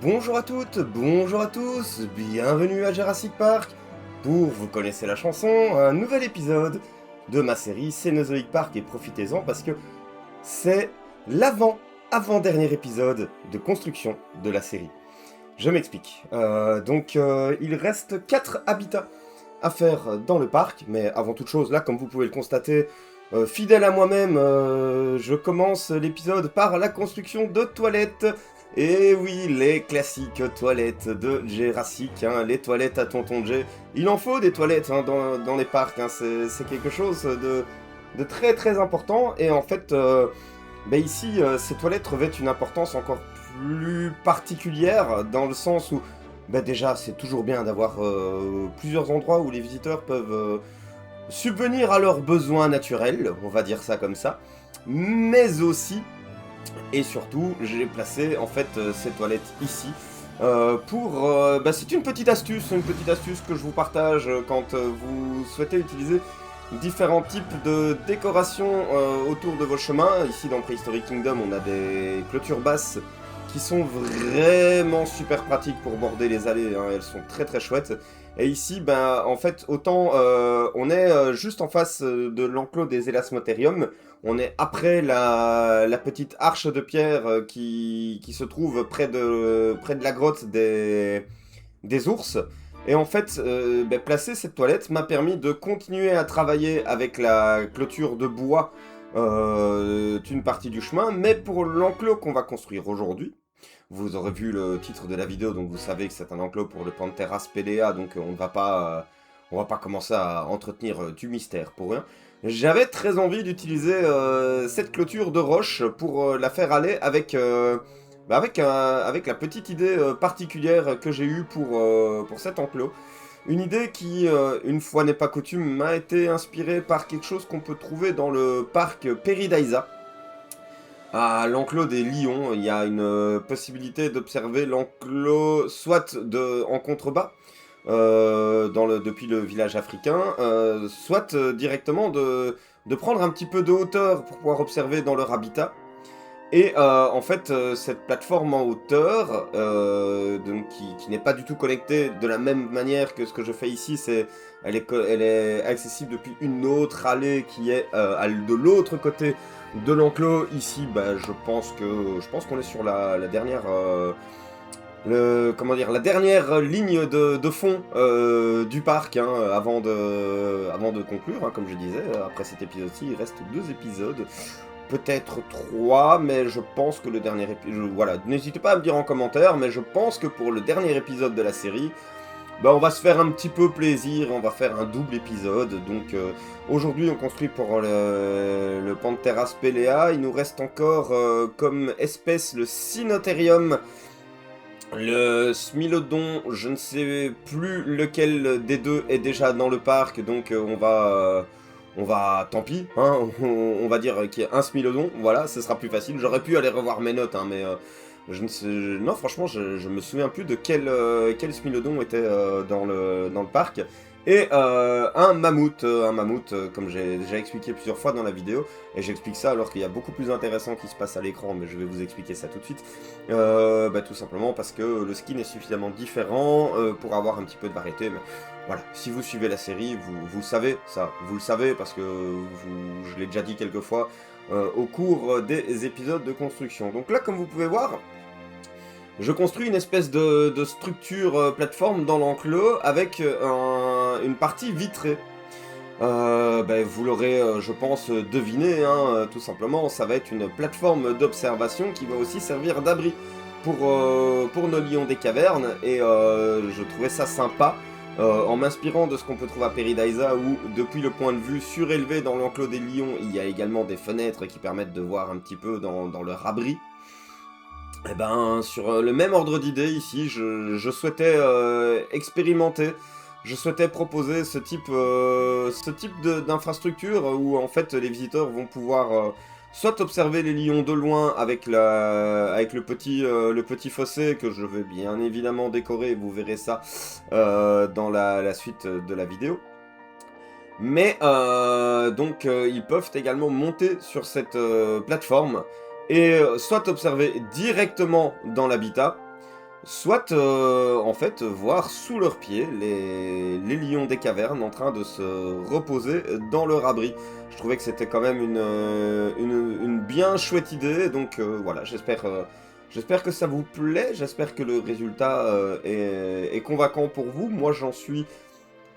Bonjour à toutes, bonjour à tous, bienvenue à Jurassic Park pour, vous connaissez la chanson, un nouvel épisode de ma série Cénozoic Park, et profitez-en parce que c'est avant-dernier épisode de construction de la série. Je m'explique. Il reste 4 habitats à faire dans le parc, mais avant toute chose, là, comme vous pouvez le constater, fidèle à moi-même, je commence l'épisode par la construction de toilettes. Et oui, les classiques toilettes de Jurassic, hein, les toilettes à Tonton J. Il en faut des toilettes hein, dans les parcs, hein, c'est quelque chose de très très important. Et en fait, ici, ces toilettes revêtent une importance encore plus particulière, dans le sens où, déjà, c'est toujours bien d'avoir plusieurs endroits où les visiteurs peuvent subvenir à leurs besoins naturels, on va dire ça comme ça, mais aussi et surtout, j'ai placé en fait ces toilettes ici. C'est une petite astuce que je vous partage quand vous souhaitez utiliser différents types de décorations autour de vos chemins. Ici dans Prehistoric Kingdom, on a des clôtures basses qui sont vraiment super pratiques pour border les allées, hein. Elles sont très très chouettes. Et ici, en fait, autant on est juste en face de l'enclos des Elasmotherium. On est après la petite arche de pierre qui se trouve près de la grotte des ours. Et en fait, placer cette toilette m'a permis de continuer à travailler avec la clôture de bois d'une partie du chemin, mais pour l'enclos qu'on va construire aujourd'hui, vous aurez vu le titre de la vidéo, donc vous savez que c'est un enclos pour le Panthera spelea, donc on va pas commencer à entretenir du mystère pour rien. J'avais très envie d'utiliser cette clôture de roche pour la faire aller avec la petite idée particulière que j'ai eue pour cet enclos. Une idée qui, une fois n'est pas coutume, m'a été inspirée par quelque chose qu'on peut trouver dans le parc Peridaisa. À l'enclos des lions, il y a une possibilité d'observer l'enclos soit en contrebas, depuis le village africain, soit directement de prendre un petit peu de hauteur pour pouvoir observer dans leur habitat. Et en fait, cette plateforme en hauteur, qui n'est pas du tout connectée de la même manière que ce que je fais ici, elle est accessible depuis une autre allée qui est de l'autre côté de l'enclos. Ici, je pense qu'on est sur la dernière, la dernière ligne de fond du parc, hein, avant de conclure, hein, comme je disais. Après cet épisode-ci, il reste 2 épisodes. Peut-être 3, mais je pense que le dernier épisode... Voilà, n'hésitez pas à me dire en commentaire, mais je pense que pour le dernier épisode de la série, on va se faire un petit peu plaisir, on va faire un double épisode. Donc aujourd'hui, on construit pour le Panthera spelea. Il nous reste encore comme espèce le Cynotherium, le Smilodon, je ne sais plus lequel des deux est déjà dans le parc, donc tant pis, hein, on va dire qu'il y a un Smilodon, voilà, ce sera plus facile. J'aurais pu aller revoir mes notes, hein, mais je ne sais, non, franchement, je me souviens plus de quel Smilodon était dans le parc. Et un mammouth, comme j'ai déjà expliqué plusieurs fois dans la vidéo, et j'explique ça alors qu'il y a beaucoup plus intéressant qui se passe à l'écran, mais je vais vous expliquer ça tout de suite. Tout simplement parce que le skin est suffisamment différent pour avoir un petit peu de variété. Mais voilà, si vous suivez la série, vous savez ça, vous le savez parce que je l'ai déjà dit quelques fois au cours des épisodes de construction. Donc là, comme vous pouvez voir, je construis une espèce de structure plateforme dans l'enclos avec une partie vitrée. Vous l'aurez, je pense, deviné, hein, tout simplement, ça va être une plateforme d'observation qui va aussi servir d'abri pour nos lions des cavernes, et je trouvais ça sympa, en m'inspirant de ce qu'on peut trouver à Peridaisa, où, depuis le point de vue surélevé dans l'enclos des lions, il y a également des fenêtres qui permettent de voir un petit peu dans leur abri. Et sur le même ordre d'idée ici, je souhaitais expérimenter, je souhaitais proposer ce type d'infrastructure où en fait les visiteurs vont pouvoir soit observer les lions de loin avec le petit fossé que je vais bien évidemment décorer, vous verrez ça dans la suite de la vidéo. Mais ils peuvent également monter sur cette plateforme et soit observer directement dans l'habitat, soit en fait voir sous leurs pieds les lions des cavernes en train de se reposer dans leur abri. Je trouvais que c'était quand même une bien chouette idée, donc voilà, j'espère que ça vous plaît, j'espère que le résultat est convaincant pour vous. Moi j'en suis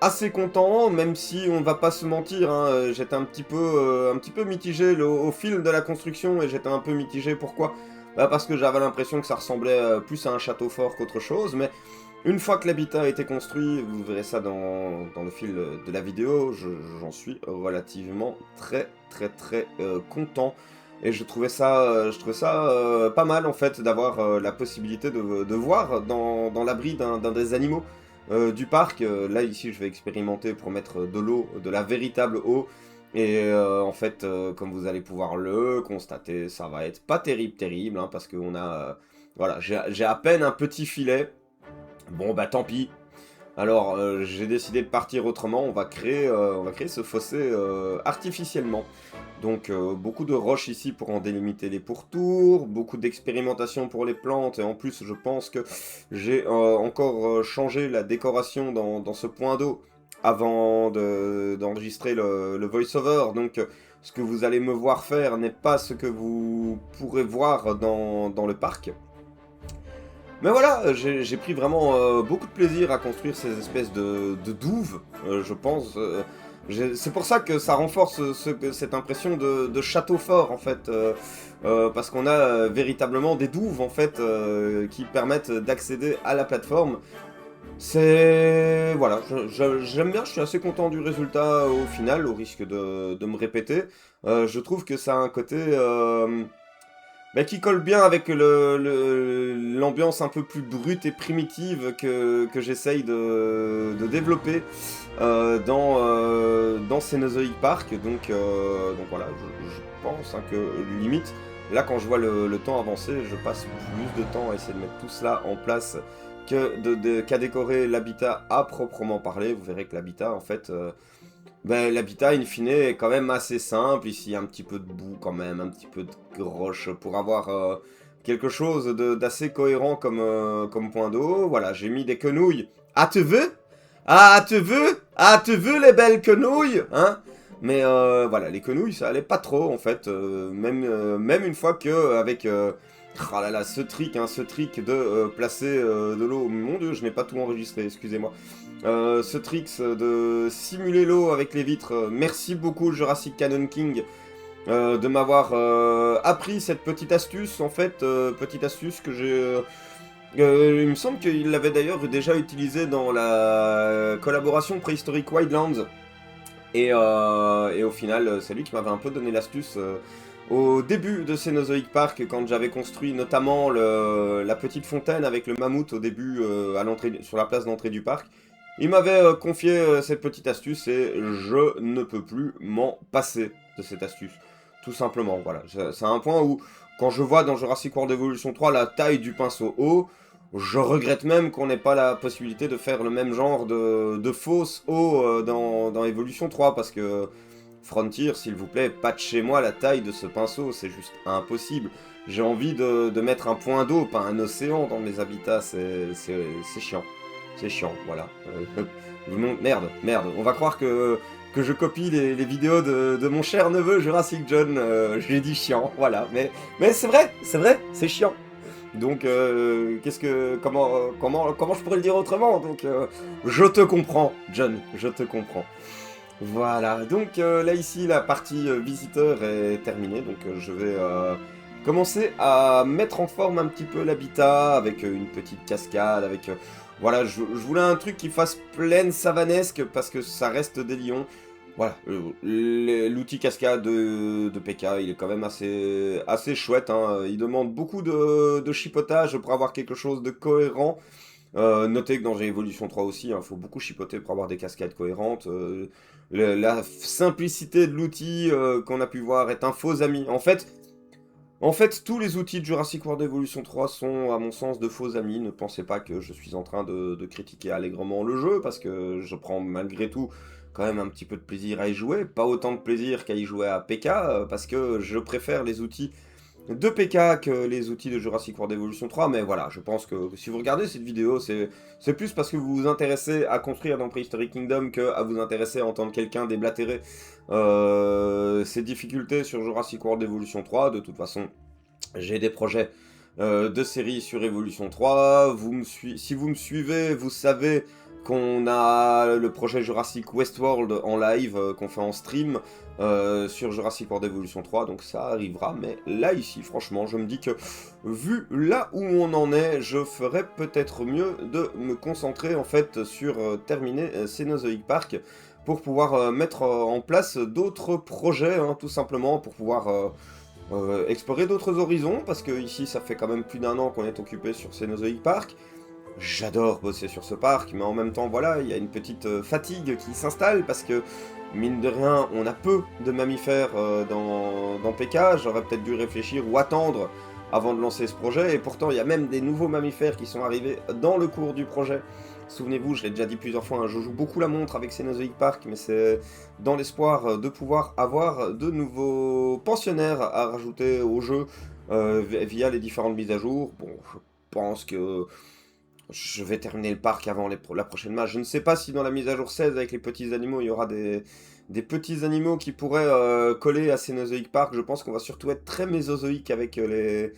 assez content, même si on va pas se mentir, hein, j'étais un petit peu mitigé au fil de la construction, et j'étais un peu mitigé pourquoi? Bah parce que j'avais l'impression que ça ressemblait plus à un château fort qu'autre chose, mais une fois que l'habitat a été construit, vous verrez ça dans le fil de la vidéo, j'en suis relativement très content. Et je trouvais ça pas mal en fait d'avoir la possibilité de voir dans l'abri d'un des animaux du parc. Là ici je vais expérimenter pour mettre de l'eau, de la véritable eau. Et en fait, comme vous allez pouvoir le constater, ça va être pas terrible, hein, parce qu'on a... voilà, j'ai à peine un petit filet. Bon bah tant pis. Alors j'ai décidé de partir autrement, on va créer ce fossé artificiellement. Donc beaucoup de roches ici pour en délimiter les pourtours, beaucoup d'expérimentation pour les plantes, et en plus je pense que j'ai encore changé la décoration dans ce point d'eau avant d'enregistrer le voice-over. Donc ce que vous allez me voir faire n'est pas ce que vous pourrez voir dans le parc. Mais voilà, j'ai pris vraiment beaucoup de plaisir à construire ces espèces de douves, je pense. C'est pour ça que ça renforce cette impression de château fort, en fait. Parce qu'on a véritablement des douves, en fait, qui permettent d'accéder à la plateforme. C'est... Voilà, j'aime bien, je suis assez content du résultat au final, au risque de me répéter. Je trouve que ça a un côté... bah, qui colle bien avec l'ambiance un peu plus brute et primitive que j'essaye de développer dans Cenozoic Park. Donc voilà, je pense hein, que limite, là quand je vois le temps avancer, je passe plus de temps à essayer de mettre tout cela en place qu'à décorer l'habitat à proprement parler. Vous verrez que l'habitat, en fait... ben, l'habitat, in fine, est quand même assez simple. Ici, un petit peu de boue quand même, un petit peu de roche pour avoir quelque chose d'assez cohérent comme point d'eau. Voilà, j'ai mis des quenouilles. Ah, te veux? Ah, te veux? Ah, te veux les belles quenouilles? Hein? Mais voilà, les quenouilles, ça allait pas trop, en fait. Même une fois que, avec... oh là là, ce trick de placer de l'eau. Mon dieu, je n'ai pas tout enregistré, excusez-moi. Ce trick de simuler l'eau avec les vitres. Merci beaucoup Jurassic Canon King de m'avoir appris cette petite astuce, en fait. Petite astuce que j'ai... il me semble qu'il l'avait d'ailleurs déjà utilisé dans la collaboration Préhistorique Wildlands. Et au final, c'est lui qui m'avait un peu donné l'astuce au début de Cenozoic Park, quand j'avais construit notamment la petite fontaine avec le mammouth au début, sur la place d'entrée du parc. Il m'avait confié cette petite astuce et je ne peux plus m'en passer de cette astuce. Tout simplement, voilà. C'est un point où, quand je vois dans Jurassic World Evolution 3 la taille du pinceau haut, je regrette même qu'on n'ait pas la possibilité de faire le même genre de fausse eau dans Evolution 3, parce que Frontier, s'il vous plaît, patchez-moi la taille de ce pinceau, c'est juste impossible. J'ai envie de mettre un point d'eau, pas un océan dans mes habitats, c'est chiant. C'est chiant, voilà. Merde, on va croire que je copie les vidéos de mon cher neveu Jurassic John, j'ai dit chiant, voilà. Mais c'est vrai, c'est chiant. Donc, comment je pourrais le dire autrement? Donc, je te comprends, John, je te comprends. Voilà, donc là ici, la partie visiteur est terminée, donc je vais commencer à mettre en forme un petit peu l'habitat, avec une petite cascade, avec... voilà, je voulais un truc qui fasse plaine savanesque, parce que ça reste des lions. Voilà, l'outil cascade de PK, il est quand même assez chouette, hein. Il demande beaucoup de chipotage pour avoir quelque chose de cohérent. Notez que dans Evolution 3 aussi, il faut beaucoup chipoter pour avoir des cascades cohérentes. La simplicité de l'outil qu'on a pu voir est un faux ami. En fait, tous les outils de Jurassic World Evolution 3 sont, à mon sens, de faux amis. Ne pensez pas que je suis en train de critiquer allègrement le jeu, parce que je prends malgré tout quand même un petit peu de plaisir à y jouer. Pas autant de plaisir qu'à y jouer à PK, parce que je préfère les outils de PK que les outils de Jurassic World Evolution 3, mais voilà, je pense que si vous regardez cette vidéo, c'est plus parce que vous vous intéressez à construire dans Prehistoric Kingdom que à vous intéresser à entendre quelqu'un déblatérer ses difficultés sur Jurassic World Evolution 3. De toute façon, j'ai des projets de séries sur Evolution 3. Si vous me suivez, vous savez qu'on a le projet Jurassic Westworld en live qu'on fait en stream sur Jurassic World Evolution 3, donc ça arrivera. Mais là, ici, franchement, je me dis que vu là où on en est, je ferais peut-être mieux de me concentrer en fait sur terminer Cenozoic Park pour pouvoir mettre en place d'autres projets, hein, tout simplement, pour pouvoir explorer d'autres horizons, parce que ici ça fait quand même plus d'1 an qu'on est occupé sur Cenozoic Park. J'adore bosser sur ce parc, mais en même temps, voilà, il y a une petite fatigue qui s'installe, parce que, mine de rien, on a peu de mammifères dans PK, j'aurais peut-être dû réfléchir ou attendre avant de lancer ce projet, et pourtant il y a même des nouveaux mammifères qui sont arrivés dans le cours du projet. Souvenez-vous, je l'ai déjà dit plusieurs fois, hein, je joue beaucoup la montre avec Cenozoic Park, mais c'est dans l'espoir de pouvoir avoir de nouveaux pensionnaires à rajouter au jeu via les différentes mises à jour. Bon, je pense que je vais terminer le parc avant la prochaine match. Je ne sais pas si dans la mise à jour 16 avec les petits animaux, il y aura des petits animaux qui pourraient coller à Cenozoic Park. Je pense qu'on va surtout être très mésozoïque avec les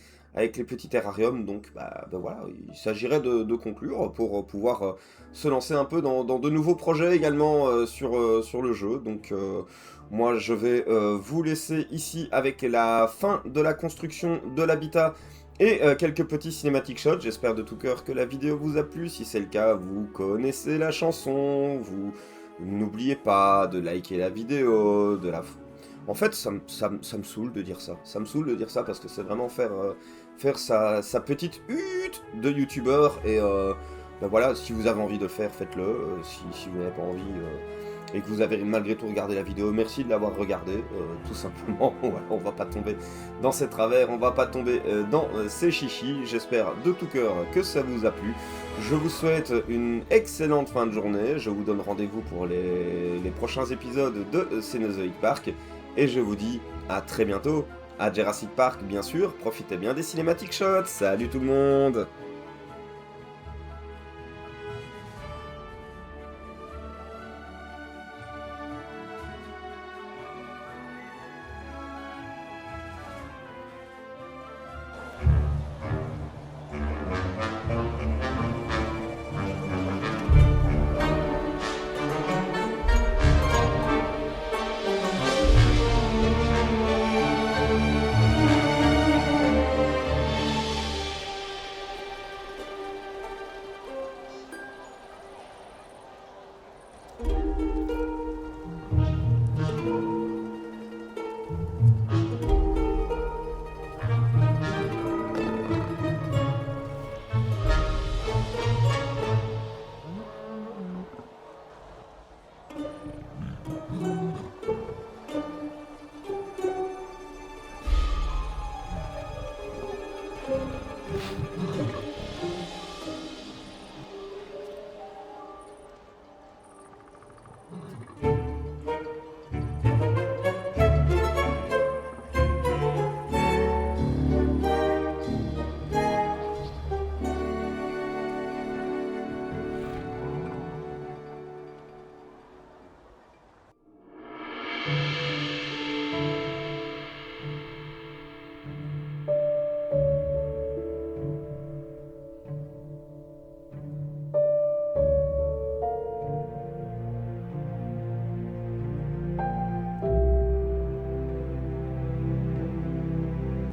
petits terrariums. Donc bah voilà, il s'agirait de conclure pour pouvoir se lancer un peu dans de nouveaux projets également sur le jeu. Donc moi je vais vous laisser ici avec la fin de la construction de l'habitat et quelques petits cinématiques shots. J'espère de tout cœur que la vidéo vous a plu. Si c'est le cas, vous connaissez la chanson. Vous n'oubliez pas de liker la vidéo, En fait, ça me saoule de dire ça. Ça me saoule de dire ça parce que c'est vraiment faire sa petite hutte de youtubeur. Et ben voilà, si vous avez envie de le faire, faites-le. Si vous n'avez pas envie et que vous avez malgré tout regardé la vidéo, merci de l'avoir regardé, tout simplement. Voilà, on va pas tomber dans ces travers, on va pas tomber dans ces chichis. J'espère de tout cœur que ça vous a plu. Je vous souhaite une excellente fin de journée. Je vous donne rendez-vous pour les prochains épisodes de Cenozoic Park. Et je vous dis à très bientôt, à Jurassic Park bien sûr. Profitez bien des cinématiques shots. Salut tout le monde!